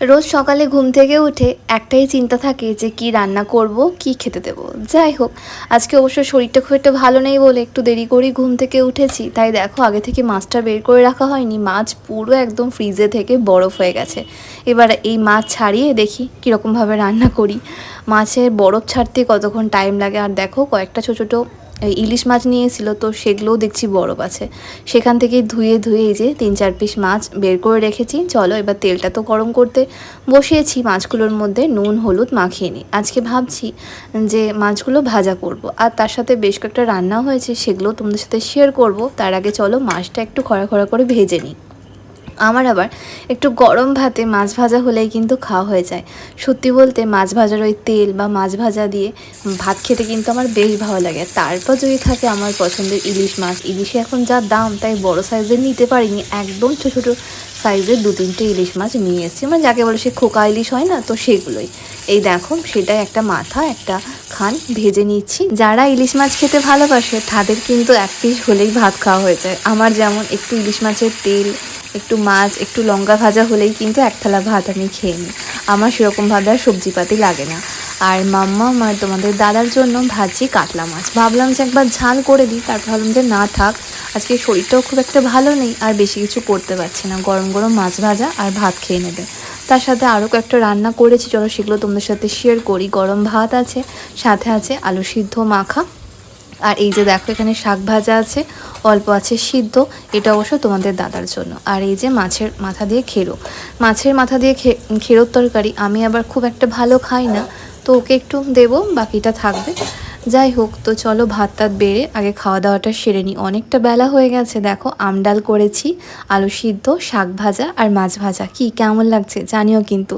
রোজ সকালে ঘুম থেকে উঠে একটাই চিন্তা থাকে যে কি রান্না করব, কি খেতে দেবো। যাই হোক, আজকে অবশ্য শরীরটা খুব একটা ভালো নেই বলে একটু দেরি করেই ঘুম থেকে উঠেছি। তাই দেখো, আগে থেকে মাছটা বের করে রাখা হয়নি, মাছ পুরো একদম ফ্রিজে থেকে বরফ হয়ে গেছে। এবার এই মাছ ছাড়িয়ে দেখি কীরকমভাবে রান্না করি। মাছের বরফ ছাড়তে কতক্ষণ টাইম লাগে। আর দেখো, কয়েকটা ছোটো ছোটো ইলিশ মাছ নিয়েছিল, তো সেগুলোও দেখছি বরফ আছে। সেখান থেকে ধুয়ে ধুয়ে এই যে 3-4 পিস মাছ বের করে রেখেছি। চলো এবার তেলটা তো গরম করতে বসিয়েছি, মাছগুলোর মধ্যে নুন হলুদ মাখিয়ে নিই। আজকে ভাবছি যে মাছগুলো ভাজা করব, আর তার সাথে বেশ কয়েকটা রান্না হয়েছে, সেগুলো তোমাদের সাথে শেয়ার করব। তার আগে চলো মাছটা একটু খরা খরা করে ভেজে নিই। আমার আবার একটু গরম ভাতে মাছ ভাজা হলেই কিন্তু খাওয়া হয়ে যায়। সত্যি বলতে মাছ ভাজার ওই তেল বা মাছ ভাজা দিয়ে ভাত খেতে কিন্তু আমার বেশ ভালো লাগে। তারপর যদি থাকে আমার পছন্দের ইলিশ মাছ। ইলিশে এখন যা দাম, তাই বড় সাইজের নিতে পারিনি, একদম ছোটো ছোটো সাইজের 2-3টে ইলিশ মাছ নিয়ে এসেছি। মানে যাকে বলে সে খোকা ইলিশ হয় না, তো সেগুলোই। এই দেখো, সেটাই একটা মাথা একটা খান ভেজে নিচ্ছি। যারা ইলিশ মাছ খেতে ভালোবাসে তাদের কিন্তু এক পিস হলেই ভাত খাওয়া হয়ে যায়। আমার যেমন একটু ইলিশ মাছের তেল, একটু মাছ, একটু লঙ্কা ভাজা হলেই কিন্তু এক থালা ভাত আমি খেয়ে নিই। আমার সেরকমভাবে আর সবজিপাতি লাগে না। আর মাম্মা আর তোমাদের দাদার জন্য ভাজি কাতলা মাছ। ভাবলাম যে একবার ঝাল করে দিই, তারপর ভাবলাম যে না থাক, আজকে শরীরটাও খুব একটা ভালো নেই, আর বেশি কিছু করতে পারছি না। গরম গরম মাছ ভাজা আর ভাত খেয়ে নেবে। তার সাথে আরও কয়েকটা রান্না করেছি, চলো সেগুলো তোমাদের সাথে শেয়ার করি। গরম ভাত আছে, সাথে আছে আলু সিদ্ধ মাখা, আর এই যে দেখো এখানে শাক ভাজা আছে, অল্প আছে সিদ্ধ। এটা অবশ্য তোমাদের দাদার জন্য। আর এই যে মাছের মাথা দিয়ে খেরো, মাছের মাথা দিয়ে খেরোর তরকারি আমি আবার খুব একটা ভালো খাই না, তো ওকে একটু দেবো, বাকিটা থাকবে। যাই হোক, তো চলো ভাত টাত বেড়ে আগে খাওয়া দাওয়াটা সেরে নিই, অনেকটা বেলা হয়ে গেছে। দেখো আমডাল করেছি, আলু সিদ্ধ, শাক ভাজা আর মাছ ভাজা। কি কেমন লাগছে জানিও কিন্তু।